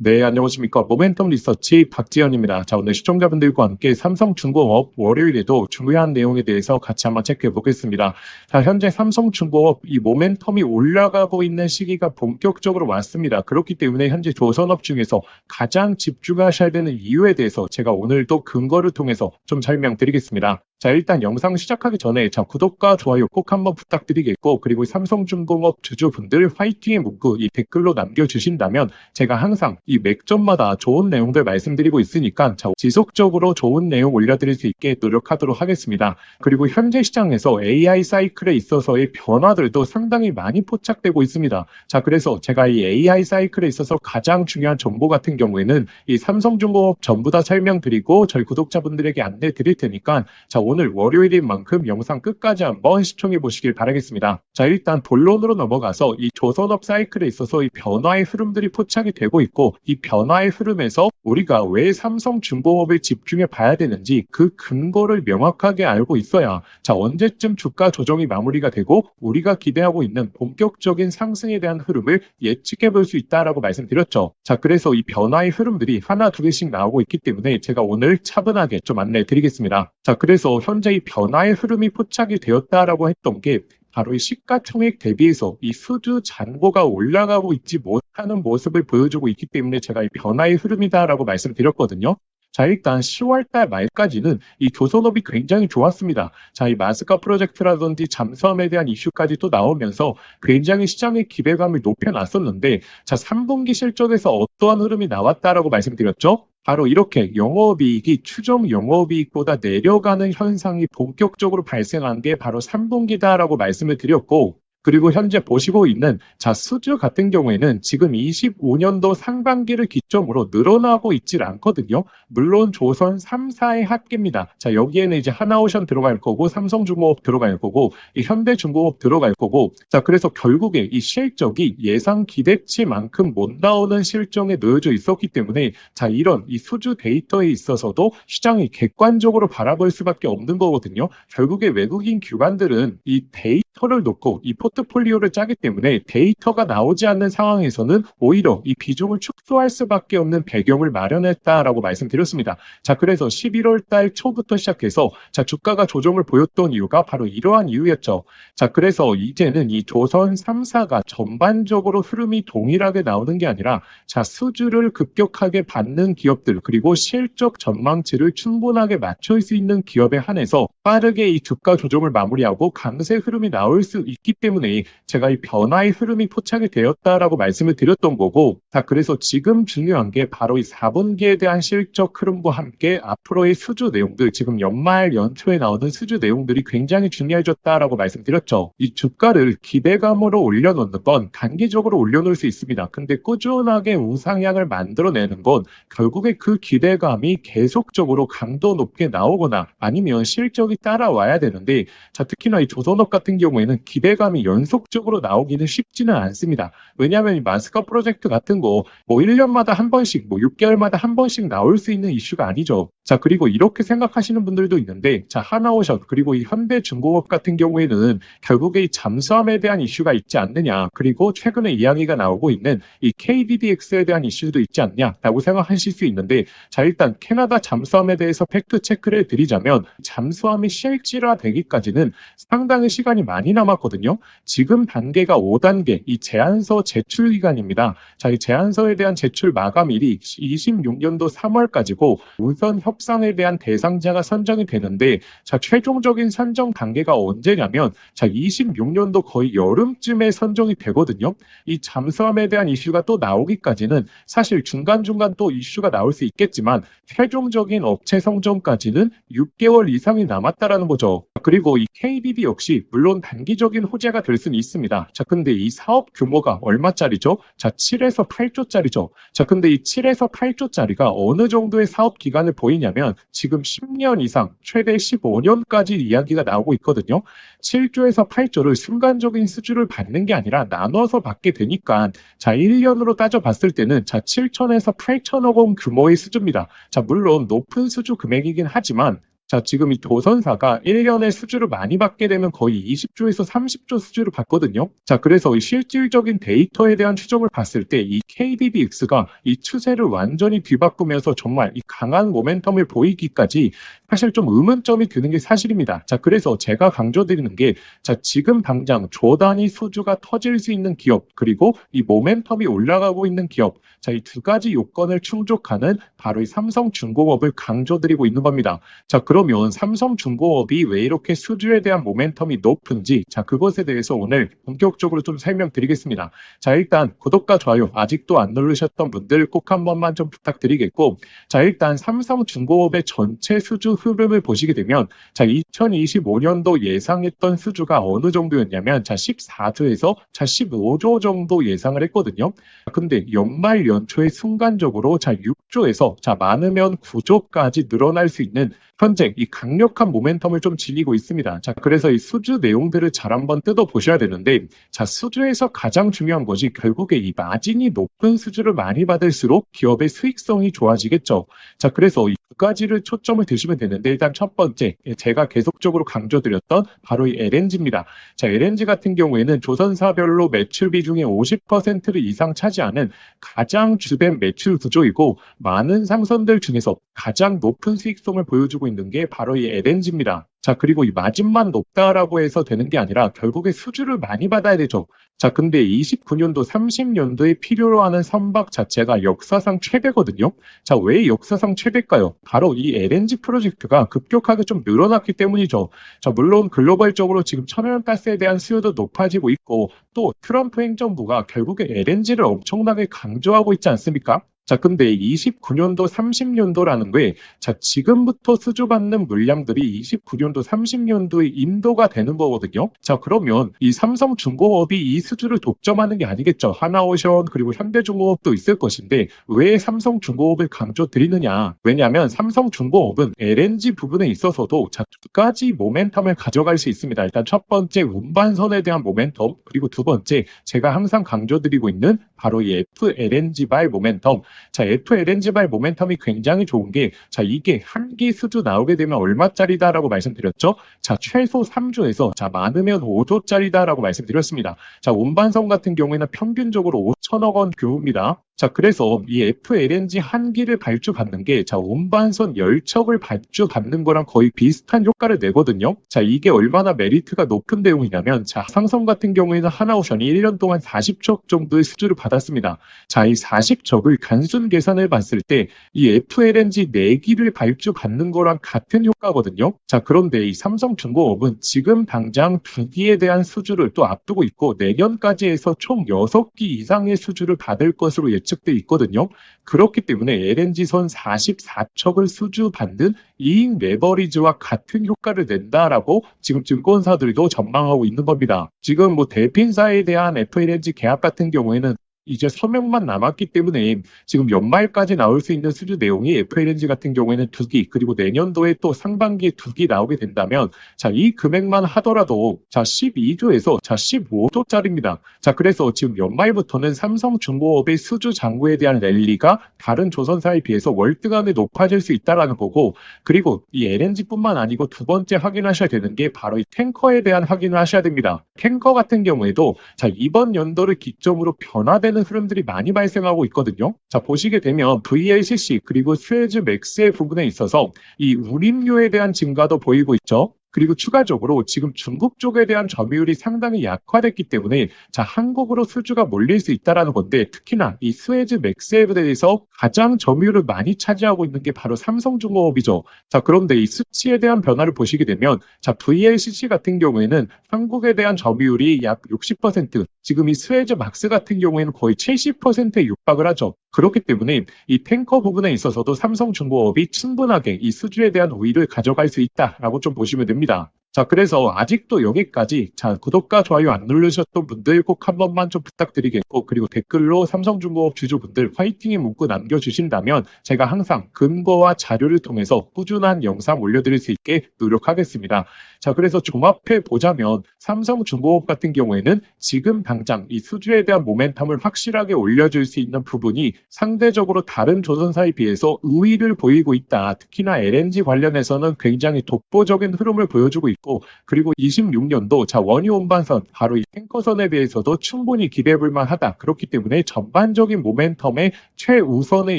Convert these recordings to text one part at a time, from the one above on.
네, 안녕하십니까. 모멘텀 리서치 박지현입니다. 자, 오늘 시청자분들과 함께 삼성중공업 월요일에도 중요한 내용에 대해서 같이 한번 체크해 보겠습니다. 자, 현재 삼성중공업 이 모멘텀이 올라가고 있는 시기가 본격적으로 왔습니다. 그렇기 때문에 현재 조선업 중에서 가장 집중하셔야 되는 이유에 대해서 제가 오늘 또 근거를 통해서 좀 설명드리겠습니다. 자, 일단 영상 시작하기 전에 구독과 좋아요 꼭 한번 부탁드리겠고, 그리고 삼성중공업 주주분들 화이팅의 문구 이 댓글로 남겨주신다면 제가 항상 이 맥점마다 좋은 내용들 말씀드리고 있으니까 지속적으로 좋은 내용 올려드릴 수 있게 노력하도록 하겠습니다. 그리고 현재 시장에서 AI 사이클에 있어서의 변화들도 상당히 많이 포착되고 있습니다. 자, 그래서 제가 이 AI 사이클에 있어서 가장 중요한 정보 같은 경우에는 이 삼성중공업 전부 다 설명드리고 저희 구독자분들에게 안내 드릴 테니까 오늘 월요일인 만큼 영상 끝까지 한번 시청해 보시길 바라겠습니다. 자, 일단 본론으로 넘어가서 이 조선업 사이클에 있어서 이 변화의 흐름들이 포착이 되고 있고, 이 변화의 흐름에서 우리가 왜 삼성중공업에 집중해 봐야 되는지 그 근거를 명확하게 알고 있어야 언제쯤 주가 조정이 마무리가 되고 우리가 기대하고 있는 본격적인 상승에 대한 흐름을 예측해 볼 수 있다라고 말씀드렸죠. 자, 그래서 이 변화의 흐름들이 하나 두 개씩 나오고 있기 때문에 제가 오늘 차분하게 좀 안내 드리겠습니다. 자, 그래서 현재 이 변화의 흐름이 포착이 되었다라고 했던 게 바로 이 시가총액 대비해서 이 수주 잔고가 올라가고 있지 못하는 모습을 보여주고 있기 때문에 제가 이 변화의 흐름이다라고 말씀드렸거든요. 자, 일단 10월달 말까지는 이 조선업이 굉장히 좋았습니다. 자, 이 마스카 프로젝트라든지 잠수함에 대한 이슈까지 또 나오면서 굉장히 시장의 기대감을 높여놨었는데, 자, 3분기 실적에서 어떠한 흐름이 나왔다라고 말씀드렸죠? 바로 이렇게 영업이익이 추정 영업이익보다 내려가는 현상이 본격적으로 발생한 게 바로 3분기다라고 말씀을 드렸고, 그리고 현재 보시고 있는 수주 같은 경우에는 지금 25년도 상반기를 기점으로 늘어나고 있질 않거든요. 물론 조선 3사의 합계입니다. 자, 여기에는 이제 하나오션 들어갈 거고, 삼성중공업 들어갈 거고, 이 현대중공업 들어갈 거고, 자, 그래서 결국에 이 실적이 예상 기대치만큼 못 나오는 실정에 놓여져 있었기 때문에 이런 이 수주 데이터에 있어서도 시장이 객관적으로 바라볼 수밖에 없는 거거든요. 결국에 외국인 기관들은 이 데이터를 놓고 이 포트폴리오를 짜기 때문에 데이터가 나오지 않는 상황에서는 오히려 이 비중을 축소할 수밖에 없는 배경을 마련했다라고 말씀드렸습니다. 자, 그래서 11월 달 초부터 시작해서 주가가 조정을 보였던 이유가 바로 이러한 이유였죠. 자, 그래서 이제는 이 조선 3사가 전반적으로 흐름이 동일하게 나오는 게 아니라 수주를 급격하게 받는 기업들, 그리고 실적 전망치를 충분하게 맞출 수 있는 기업에 한해서 빠르게 이 주가 조정을 마무리하고 강세 흐름이 나올 수 있기 때문에 제가 이 변화의 흐름이 포착이 되었다라고 말씀을 드렸던 거고, 자, 그래서 지금 중요한 게 바로 이 4분기에 대한 실적 흐름과 함께 앞으로의 수주 내용들, 지금 연말 연초에 나오는 수주 내용들이 굉장히 중요해졌다라고 말씀드렸죠. 이 주가를 기대감으로 올려놓는 건 단기적으로 올려놓을 수 있습니다. 근데 꾸준하게 우상향을 만들어내는 건 결국에 그 기대감이 계속적으로 강도 높게 나오거나 아니면 실적이 따라와야 되는데, 자, 특히나 이 조선업 같은 경우에는 기대감이 연속적으로 나오기는 쉽지는 않습니다. 왜냐하면 이 마스카 프로젝트 같은 거 1년마다 한 번씩, 6개월마다 한 번씩 나올 수 있는 이슈가 아니죠. 자, 그리고 이렇게 생각하시는 분들도 있는데, 하나오션 그리고 이 현대중공업 같은 경우에는 결국에 이 잠수함에 대한 이슈가 있지 않느냐, 그리고 최근에 이야기가 나오고 있는 이 KDDX에 대한 이슈도 있지 않냐라고 생각하실 수 있는데, 자, 일단 캐나다 잠수함에 대해서 팩트 체크를 드리자면 잠수함이 실질화되기까지는 상당히 시간이 많이 남았거든요. 지금 단계가 5단계 이 제안서 제출 기간입니다. 자, 이 제안서에 대한 제출 마감일이 26년도 3월까지고 우선 협상에 대한 대상자가 선정이 되는데, 최종적인 선정 단계가 언제냐면 26년도 거의 여름쯤에 선정이 되거든요. 이 잠수함에 대한 이슈가 또 나오기까지는 사실 중간중간 또 이슈가 나올 수 있겠지만 최종적인 업체 선정까지는 6개월 이상이 남았다라는 거죠. 그리고 이 KDD 역시 물론 단기적인 호재가 될 수는 있습니다. 자, 근데 이 사업 규모가 얼마짜리죠? 자, 7에서 8조짜리죠. 자, 근데 이 7에서 8조짜리가 어느 정도의 사업 기간을 보이냐면 지금 10년 이상, 최대 15년까지 이야기가 나오고 있거든요. 7조에서 8조를 순간적인 수주를 받는 게 아니라 나눠서 받게 되니까 1년으로 따져봤을 때는 7천에서 8천억 원 규모의 수주입니다. 자, 물론 높은 수주 금액이긴 하지만 자, 지금 이 조선사가 1년에 수주를 많이 받게 되면 거의 20조에서 30조 수주를 받거든요. 자, 그래서 이 실질적인 데이터에 대한 추정을 봤을 때 이 KDDX가 이 추세를 완전히 뒤바꾸면서 정말 이 강한 모멘텀을 보이기까지 사실 좀 의문점이 드는 게 사실입니다. 자, 그래서 제가 강조드리는 게, 자, 지금 당장 조 단위 수주가 터질 수 있는 기업, 그리고 이 모멘텀이 올라가고 있는 기업, 자, 이 두 가지 요건을 충족하는 바로 이 삼성중공업을 강조드리고 있는 겁니다. 자, 그러면 삼성중공업이 왜 이렇게 수주에 대한 모멘텀이 높은지, 자, 그것에 대해서 오늘 본격적으로 좀 설명드리겠습니다. 자, 일단 구독과 좋아요 아직도 안 누르셨던 분들 꼭 한 번만 좀 부탁드리겠고, 자, 일단 삼성중공업의 전체 수주 흐름을 보시게 되면, 자, 2025년도 예상했던 수주가 어느 정도였냐면, 자, 14조에서 자, 15조 정도 예상을 했거든요. 근데 연말 연초에 순간적으로 자, 6조에서 자, 많으면 9조까지 늘어날 수 있는 현재 이 강력한 모멘텀을 좀 지니고 있습니다. 자, 그래서 이 수주 내용들을 잘 한번 뜯어 보셔야 되는데, 자, 수주에서 가장 중요한 것이 결국에 이 마진이 높은 수주를 많이 받을수록 기업의 수익성이 좋아지겠죠. 자, 그래서 이 두 가지를 초점을 두시면 되는데, 일단 첫 번째, 제가 계속적으로 강조드렸던 바로 이 LNG입니다. 자, LNG 같은 경우에는 조선사별로 매출 비중의 50%를 이상 차지하는 가장 주된 매출 구조이고, 많은 상선들 중에서 가장 높은 수익성을 보여주고 있는 게 바로 이 LNG입니다. 자, 그리고 이 마진만 높다라고 해서 되는 게 아니라 결국에 수주를 많이 받아야 되죠. 자, 근데 29년도, 30년도에 필요로 하는 선박 자체가 역사상 최대거든요. 자, 왜 역사상 최대일까요? 바로 이 LNG 프로젝트가 급격하게 좀 늘어났기 때문이죠. 자, 물론 글로벌적으로 지금 천연가스에 대한 수요도 높아지고 있고, 또 트럼프 행정부가 결국에 LNG를 엄청나게 강조하고 있지 않습니까? 자, 근데 29년도, 30년도라는 게, 자, 지금부터 수주받는 물량들이 29년도, 30년도에 인도가 되는 거거든요. 자, 그러면 이 삼성중공업이 이 수주를 독점하는 게 아니겠죠. 하나오션, 그리고 현대중공업도 있을 것인데, 왜 삼성중공업을 강조드리느냐? 왜냐하면 삼성중공업은 LNG 부분에 있어서도 자, 두 가지 모멘텀을 가져갈 수 있습니다. 일단 첫 번째, 운반선에 대한 모멘텀, 그리고 두 번째, 제가 항상 강조드리고 있는 바로 이 FLNG발 모멘텀. 자, FLNG발 모멘텀이 굉장히 좋은 게, 자, 이게 한 기 수주 나오게 되면 얼마짜리다라고 말씀드렸죠? 자, 최소 3조에서 자, 많으면 5조짜리다라고 말씀드렸습니다. 자, 운반선 같은 경우에는 평균적으로 5천억 원 규모입니다. 자, 그래서 이 FLNG 한 기를 발주받는 게, 자, 운반선 10척을 발주받는 거랑 거의 비슷한 효과를 내거든요. 자, 이게 얼마나 메리트가 높은 내용이냐면, 자, 삼성 같은 경우에는 하나오션이 1년 동안 40척 정도의 수주를 받았습니다. 자, 이 40척을 단순 계산을 봤을 때, 이 FLNG 4기를 발주받는 거랑 같은 효과거든요. 자, 그런데 이 삼성중공업은 지금 당장 2기에 대한 수주를 또 앞두고 있고, 내년까지 해서 총 6기 이상의 수주를 받을 것으로 예측돼 있거든요. 그렇기 때문에 LNG선 44척을 수주받는 이익 레버리지와 같은 효과를 낸다라고 지금 증권사들도 전망하고 있는 겁니다. 지금 뭐 대핀사에 대한 FLNG 계약 같은 경우에는 이제 서명만 남았기 때문에 지금 연말까지 나올 수 있는 수주 내용이 FLNG 같은 경우에는 2기, 그리고 내년도에 또 상반기에 2기 나오게 된다면, 자, 이 금액만 하더라도 자, 12조에서 자, 15조짜리입니다. 자, 그래서 지금 연말부터는 삼성중공업의 수주 잔고에 대한 랠리가 다른 조선사에 비해서 월등하게 높아질 수 있다라는 거고, 그리고 이 LNG뿐만 아니고 두 번째 확인하셔야 되는 게 바로 이 탱커에 대한 확인을 하셔야 됩니다. 탱커 같은 경우에도 자, 이번 연도를 기점으로 변화되는 흐름들이 많이 발생하고 있거든요. 자, 보시게 되면 VLCC 그리고 스웨즈 맥스의 부분에 있어서 이 운임료에 대한 증가도 보이고 있죠. 그리고 추가적으로 지금 중국 쪽에 대한 점유율이 상당히 약화됐기 때문에 자, 한국으로 수주가 몰릴 수 있다는 건데, 특히나 이 스웨즈 맥스에 대해서 가장 점유율을 많이 차지하고 있는 게 바로 삼성중공업이죠. 자, 그런데 이 수치에 대한 변화를 보시게 되면, 자, VLCC 같은 경우에는 한국에 대한 점유율이 약 60%, 지금 이 스웨즈 막스 같은 경우에는 거의 70%에 육박을 하죠. 그렇기 때문에 이 탱커 부분에 있어서도 삼성중공업이 충분하게 이 수주에 대한 우위를 가져갈 수 있다라고 좀 보시면 됩니다. 자, 그래서 아직도 여기까지, 자, 구독과 좋아요 안 누르셨던 분들 꼭 한 번만 좀 부탁드리겠고, 그리고 댓글로 삼성중공업 주주분들 화이팅의 문구 남겨주신다면 제가 항상 근거와 자료를 통해서 꾸준한 영상 올려드릴 수 있게 노력하겠습니다. 자, 그래서 종합해 보자면 삼성중공업 같은 경우에는 지금 당장 이 수주에 대한 모멘텀을 확실하게 올려줄 수 있는 부분이 상대적으로 다른 조선사에 비해서 우위를 보이고 있다. 특히나 LNG 관련해서는 굉장히 독보적인 흐름을 보여주고 있고, 그리고 26년도 자 원유 운반선 바로 이 탱커선에 대해서도 충분히 기대해볼 만하다. 그렇기 때문에 전반적인 모멘텀의 최우선에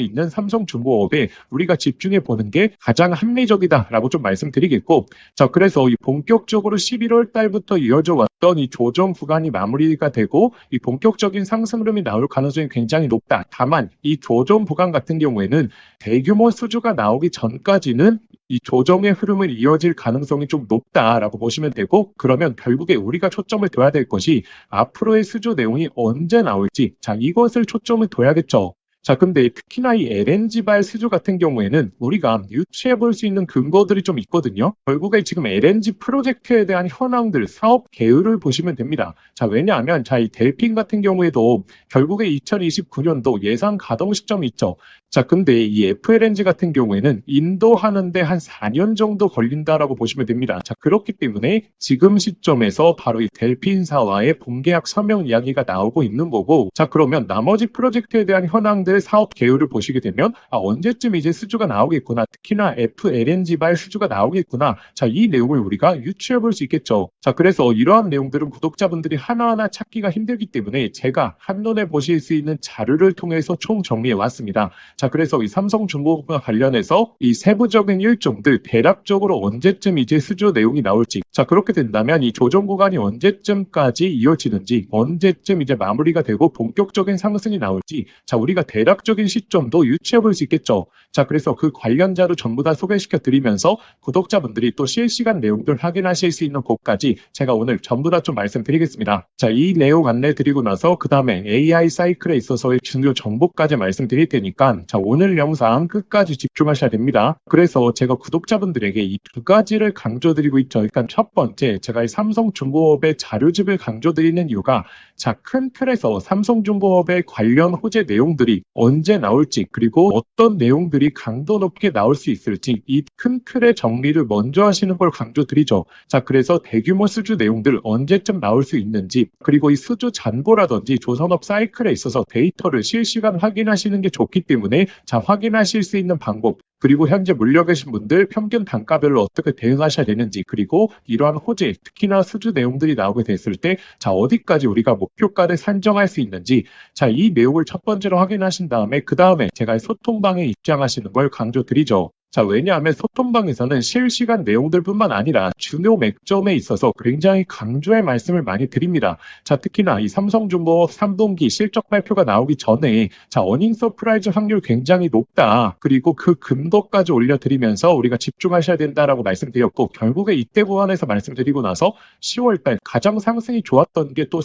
있는 삼성중공업에 우리가 집중해 보는 게 가장 합리적이다라고 좀 말씀드리겠고, 자, 그래서 이 본격적으로 11월 달부터 이어져 왔던 이 조정 구간이 마무리가 되고 이 본격적인 상승 흐름이 나올 가능성이 굉장히 높다. 다만 이 조정 구간 같은 경우에는 대규모 수주가 나오기 전까지는 이 조정의 흐름을 이어질 가능성이 좀 높다라고 보시면 되고, 그러면 결국에 우리가 초점을 둬야 될 것이 앞으로의 수주 내용이 언제 나올지, 자, 이것을 초점을 둬야겠죠. 자, 근데 특히나 이 LNG발 수주 같은 경우에는 우리가 유추해 볼 수 있는 근거들이 좀 있거든요. 결국에 지금 LNG 프로젝트에 대한 현황들, 사업 계획을 보시면 됩니다. 자, 왜냐하면 자, 이 델핀 같은 경우에도 결국에 2029년도 예상 가동 시점이 있죠. 자, 근데 이 FLNG 같은 경우에는 인도하는데 한 4년 정도 걸린다라고 보시면 됩니다. 자, 그렇기 때문에 지금 시점에서 바로 이 델핀사와의 본계약 서명 이야기가 나오고 있는 거고, 자, 그러면 나머지 프로젝트에 대한 현황들 사업 계획을 보시게 되면 언제쯤 이제 수주가 나오겠구나, 특히나 FLNG발 수주가 나오겠구나, 자, 이 내용을 우리가 유추해 볼 수 있겠죠. 자, 그래서 이러한 내용들은 구독자분들이 하나하나 찾기가 힘들기 때문에 제가 한눈에 보실 수 있는 자료를 통해서 총 정리해 왔습니다. 자, 그래서 이 삼성중공업과 관련해서 이 세부적인 일정들 대략적으로 언제쯤 이제 수주 내용이 나올지, 자, 그렇게 된다면 이 조정 구간이 언제쯤까지 이어지는지, 언제쯤 이제 마무리가 되고 본격적인 상승이 나올지, 자, 우리가 대략적인 시점도 유추해 볼 수 있겠죠. 자, 그래서 그 관련 자료 전부 다 소개시켜 드리면서 구독자분들이 또 실시간 내용들 확인하실 수 있는 곳까지 제가 오늘 전부 다 좀 말씀드리겠습니다. 자, 이 내용 안내 드리고 나서 그 다음에 AI 사이클에 있어서의 중요 정보까지 말씀드릴 테니까 자, 오늘 영상 끝까지 집중하셔야 됩니다. 그래서 제가 구독자분들에게 이 두 가지를 강조드리고 있죠. 일단 첫 번째, 제가 이 삼성중공업의 자료집을 강조드리는 이유가 자, 큰 틀에서 삼성중공업의 관련 호재 내용들이 언제 나올지, 그리고 어떤 내용들이 강도 높게 나올 수 있을지 이 큰 틀의 정리를 먼저 하시는 걸 강조드리죠. 자, 그래서 대규모 수주 내용들 언제쯤 나올 수 있는지, 그리고 이 수주 잔고라든지 조선업 사이클에 있어서 데이터를 실시간 확인하시는 게 좋기 때문에 자, 확인하실 수 있는 방법, 그리고 현재 물려 계신 분들 평균 단가별로 어떻게 대응하셔야 되는지, 그리고 이러한 호재, 특히나 수주 내용들이 나오게 됐을 때 자, 어디까지 우리가 목표가를 산정할 수 있는지, 자, 이 내용을 첫 번째로 확인하신 다음에 그 다음에 제가 소통방에 입장하시는 걸 강조드리죠. 자, 왜냐하면 소통방에서는 실시간 내용들뿐만 아니라 중요 맥점에 있어서 굉장히 강조의 말씀을 많이 드립니다. 자, 특히나 이 삼성중공업 3분기 실적 발표가 나오기 전에 자, 어닝 서프라이즈 확률 굉장히 높다. 그리고 그 근거까지 올려드리면서 우리가 집중하셔야 된다라고 말씀드렸고, 결국에 이때 부분에서 말씀드리고 나서 10월달 가장 상승이 좋았던 게 또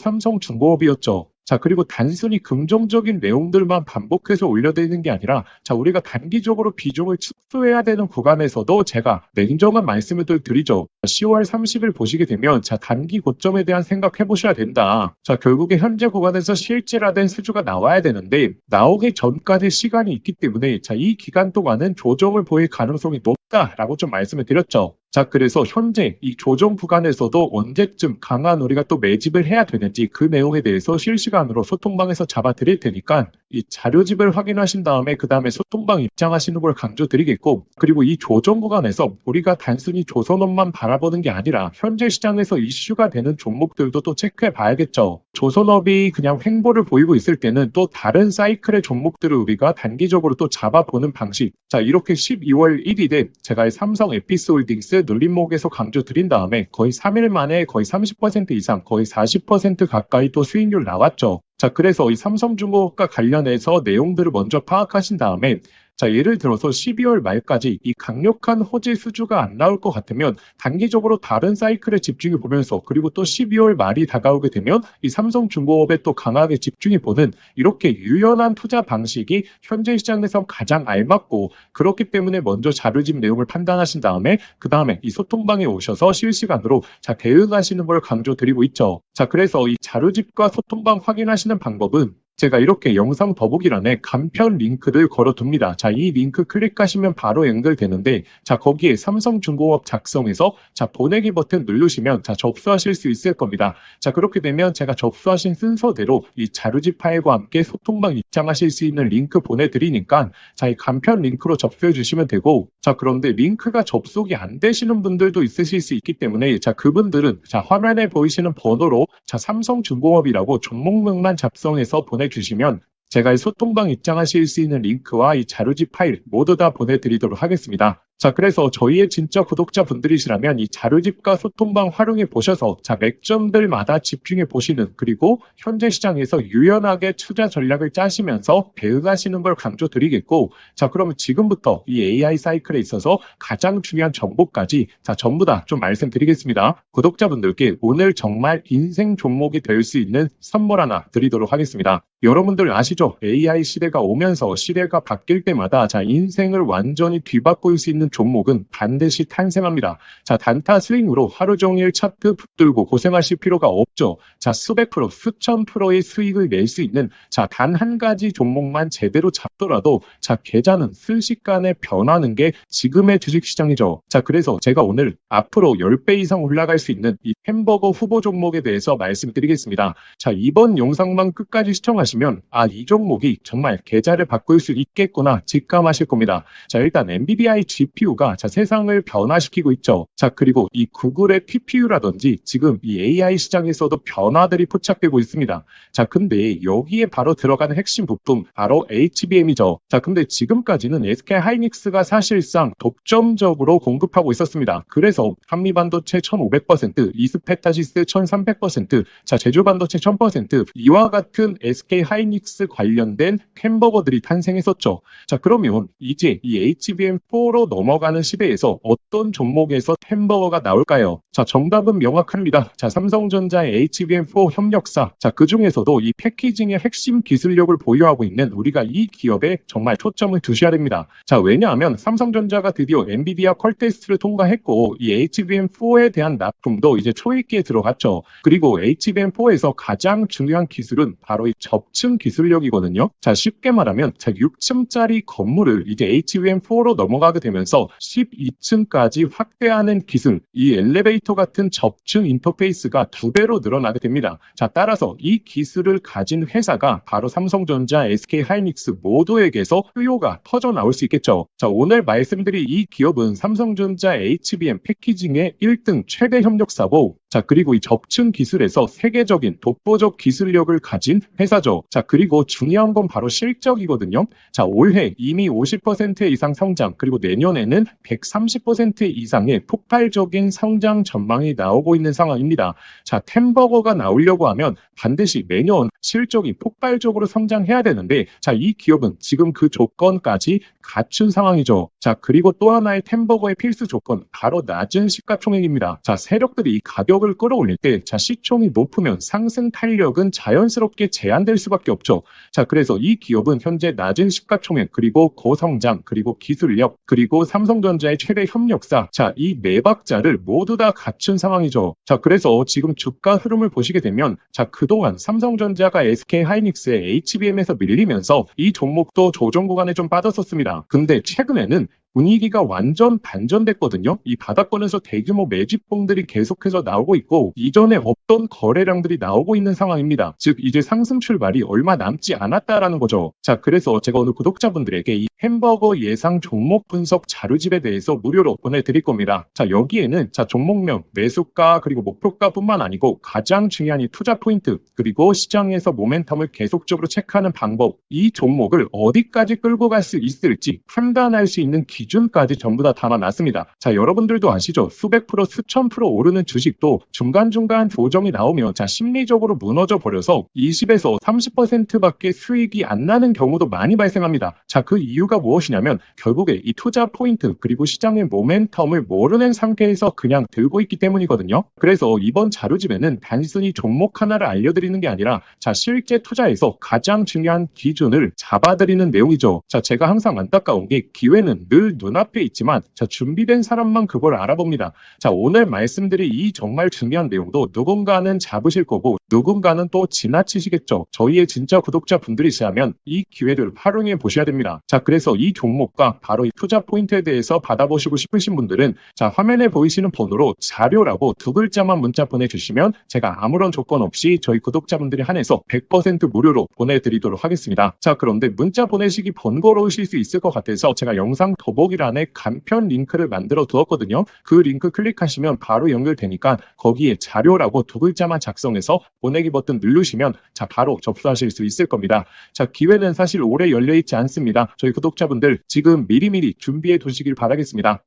삼성중공업이었죠. 자, 그리고 단순히 긍정적인 내용들만 반복해서 올려드리는 게 아니라 자, 우리가 단기적으로 비중을 축소해야 되는 구간에서도 제가 냉정한 말씀을 드리죠. 10월 30일 보시게 되면 자, 단기 고점에 대한 생각해 보셔야 된다. 자, 결국에 현재 구간에서 실질화된 수주가 나와야 되는데 나오기 전까지 시간이 있기 때문에 자, 이 기간 동안은 조정을 보일 가능성이 높다라고 좀 말씀을 드렸죠. 자, 그래서 현재 이 조정 구간에서도 언제쯤 강한 우리가 또 매집을 해야 되는지 그 내용에 대해서 실시간으로 소통방에서 잡아드릴 테니까 이 자료집을 확인하신 다음에 그 다음에 소통방 입장하시는 걸 강조드리겠고, 그리고 이 조정 구간에서 우리가 단순히 조선업만 바라보는 게 아니라 현재 시장에서 이슈가 되는 종목들도 또 체크해 봐야겠죠. 조선업이 그냥 횡보를 보이고 있을 때는 또 다른 사이클의 종목들을 우리가 단기적으로 또 잡아보는 방식, 자, 이렇게 12월 1일에 제가 이 삼성 에피스홀딩스 눌림목에서 강조드린 다음에 거의 3일 만에 거의 30% 이상, 거의 40% 가까이 또 수익률 나왔죠. 자, 그래서 이 삼성중공업과 관련해서 내용들을 먼저 파악하신 다음에 자, 예를 들어서 12월 말까지 이 강력한 호재 수주가 안 나올 것 같으면 단기적으로 다른 사이클에 집중해 보면서, 그리고 또 12월 말이 다가오게 되면 이 삼성중공업에 또 강하게 집중해 보는 이렇게 유연한 투자 방식이 현재 시장에서 가장 알맞고, 그렇기 때문에 먼저 자료집 내용을 판단하신 다음에 그 다음에 이 소통방에 오셔서 실시간으로 자 대응하시는 걸 강조드리고 있죠. 자, 그래서 이 자료집과 소통방 확인하시는 방법은 제가 이렇게 영상 더보기란에 간편 링크를 걸어둡니다. 자, 이 링크 클릭하시면 바로 연결되는데, 자, 거기에 삼성중공업 작성해서 자, 보내기 버튼 누르시면 자, 접수하실 수 있을 겁니다. 자, 그렇게 되면 제가 접수하신 순서대로 이 자료집 파일과 함께 소통방 입장하실 수 있는 링크 보내드리니까 자, 이 간편 링크로 접수해 주시면 되고, 자, 그런데 링크가 접속이 안 되시는 분들도 있으실 수 있기 때문에 자, 그분들은 자, 화면에 보이시는 번호로 자, 삼성중공업이라고 종목명만 작성해서 보내주시면 제가 이 소통방 입장하실 수 있는 링크와 이 자료집 파일 모두 다 보내드리도록 하겠습니다. 자, 그래서 저희의 진짜 구독자분들이시라면 이 자료집과 소통방 활용해 보셔서 자, 맥점들마다 집중해 보시는, 그리고 현재 시장에서 유연하게 투자 전략을 짜시면서 대응하시는 걸 강조드리겠고, 자, 그러면 지금부터 이 AI 사이클에 있어서 가장 중요한 정보까지 자, 전부 다 좀 말씀드리겠습니다. 구독자분들께 오늘 정말 인생 종목이 될 수 있는 선물 하나 드리도록 하겠습니다. 여러분들 아시죠? AI 시대가 오면서 시대가 바뀔 때마다 자, 인생을 완전히 뒤바꿀 수 있는 종목은 반드시 탄생합니다. 자, 단타 스윙으로 하루 종일 차트 붙들고 고생하실 필요가 없죠. 자, 수백 프로, 수천 프로의 수익을 낼 수 있는 자, 단 한 가지 종목만 제대로 잡더라도 자, 계좌는 순식간에 변하는 게 지금의 주식시장이죠. 자, 그래서 제가 오늘 앞으로 10배 이상 올라갈 수 있는 이 햄버거 후보 종목에 대해서 말씀드리겠습니다. 자, 이번 영상만 끝까지 시청하시면 아, 이 종목이 정말 계좌를 바꿀 수 있겠구나 직감하실 겁니다. 자, 일단 NVIDIA GPU가 자, 세상을 변화시키고 있죠. 자, 그리고 이 구글의 TPU라든지 지금 이 AI 시장에서도 변화들이 포착되고 있습니다. 자, 근데 여기에 바로 들어가는 핵심 부품 바로 HBM이죠. 자, 근데 지금까지는 SK하이닉스가 사실상 독점적으로 공급하고 있었습니다. 그래서 한미반도체 1500%, 이스페타시스 1300%, 자, 제주반도체 1000%, 이와 같은 SK하이닉스 관련된 햄버거들이 탄생했었죠. 자, 그러면 이제 이 HBM4로 넘어가는 시대에서 어떤 종목에서 햄버거가 나올까요? 자, 정답은 명확합니다. 자, 삼성전자의 HBM4 협력사. 자, 그 중에서도 이 패키징의 핵심 기술력을 보유하고 있는 우리가 이 기업에 정말 초점을 두셔야 됩니다. 자, 왜냐하면 삼성전자가 드디어 엔비디아 퀄 테스트를 통과했고 이 HBM4에 대한 납품도 이제 초읽기에 들어갔죠. 그리고 HBM4에서 가장 중요한 기술은 바로 이 접층 기술력이거든요. 자, 쉽게 말하면 자, 6층짜리 건물을 이제 HBM4로 넘어가게 되면서 12층까지 확대하는 기술, 이 엘리베이터 같은 접층 인터페이스가 2배로 늘어나게 됩니다. 자, 따라서 이 기술을 가진 회사가 바로 삼성전자, SK하이닉스 모두에게서 수요가 터져 나올 수 있겠죠. 자, 오늘 말씀드린 이 기업은 삼성전자 HBM 패키징의 1등 최대 협력사고, 자, 그리고 이 접층 기술에서 세계적인 독보적 기술력을 가진 회사죠. 자, 그리고 중요한 건 바로 실적이거든요. 자, 올해 이미 50% 이상 성장, 그리고 내년에는 130% 이상의 폭발적인 성장 전망이 나오고 있는 상황입니다. 자, 햄버거가 나오려고 하면 반드시 매년 실적이 폭발적으로 성장해야 되는데, 자, 이 기업은 지금 그 조건까지 갖춘 상황이죠. 자, 그리고 또 하나의 햄버거의 필수 조건, 바로 낮은 시가총액입니다. 자, 세력들이 이 가격을 끌어올릴 때, 자, 시총이 높으면 상승 탄력은 자연스럽게 제한될 수밖에 없죠. 자, 그래서 이 기업은 현재 낮은 시가총액, 그리고 고성장, 그리고 기술력, 그리고 삼성전자의 최대 협력사, 자, 이 네 박자를 모두 다 갖춘 상황이죠. 자, 그래서 지금 주가 흐름을 보시게 되면, 자, 그동안 삼성전자가 SK하이닉스의 HBM에서 밀리면서 이 종목도 조정 구간에 좀 빠졌었습니다. 근데 최근에는 분위기가 완전 반전됐거든요. 이 바닥권에서 대규모 매집봉들이 계속해서 나오고 있고 이전에 없던 거래량들이 나오고 있는 상황입니다. 즉 이제 상승 출발이 얼마 남지 않았다라는 거죠. 자, 그래서 제가 오늘 구독자분들에게 이 햄버거 예상 종목 분석 자료집에 대해서 무료로 보내드릴 겁니다. 자, 여기에는 자, 종목명, 매수가, 그리고 목표가뿐만 아니고 가장 중요한 이 투자 포인트, 그리고 시장에서 모멘텀을 계속적으로 체크하는 방법, 이 종목을 어디까지 끌고 갈 수 있을지 판단할 수 있는 기준까지 전부 다 담아놨습니다. 자, 여러분들도 아시죠? 수백 프로, 수천 프로 오르는 주식도 중간중간 조정이 나오면 자, 심리적으로 무너져 버려서 20에서 30%밖에 수익이 안 나는 경우도 많이 발생합니다. 자, 그 이유가 무엇이냐면 결국에 이 투자 포인트 그리고 시장의 모멘텀을 모르는 상태에서 그냥 들고 있기 때문이거든요. 그래서 이번 자료집에는 단순히 종목 하나를 알려드리는 게 아니라 자, 실제 투자에서 가장 중요한 기준을 잡아드리는 내용이죠. 자, 제가 항상 안타까운 게 기회는 늘 눈앞에 있지만 자, 준비된 사람만 그걸 알아봅니다. 자, 오늘 말씀드릴 이 정말 중요한 내용도 누군가는 잡으실 거고 누군가는 또 지나치시겠죠. 저희의 진짜 구독자분들이시라면 이 기회를 활용해 보셔야 됩니다. 자, 그래서 이 종목과 바로 이 투자 포인트에 대해서 받아보시고 싶으신 분들은 자, 화면에 보이시는 번호로 자료라고 두 글자만 문자 보내주시면 제가 아무런 조건 없이 저희 구독자분들이 한해서 100% 무료로 보내드리도록 하겠습니다. 자, 그런데 문자 보내시기 번거로우실 수 있을 것 같아서 제가 영상 더보기란에 간편 링크를 만들어 두었거든요. 그 링크 클릭하시면 바로 연결되니까 거기에 자료라고 두 글자만 작성해서 보내기 버튼 누르시면 자, 바로 접수하실 수 있을 겁니다. 자, 기회는 사실 오래 열려있지 않습니다. 저희 구독자분들 지금 미리미리 준비해 두시길 바라겠습니다.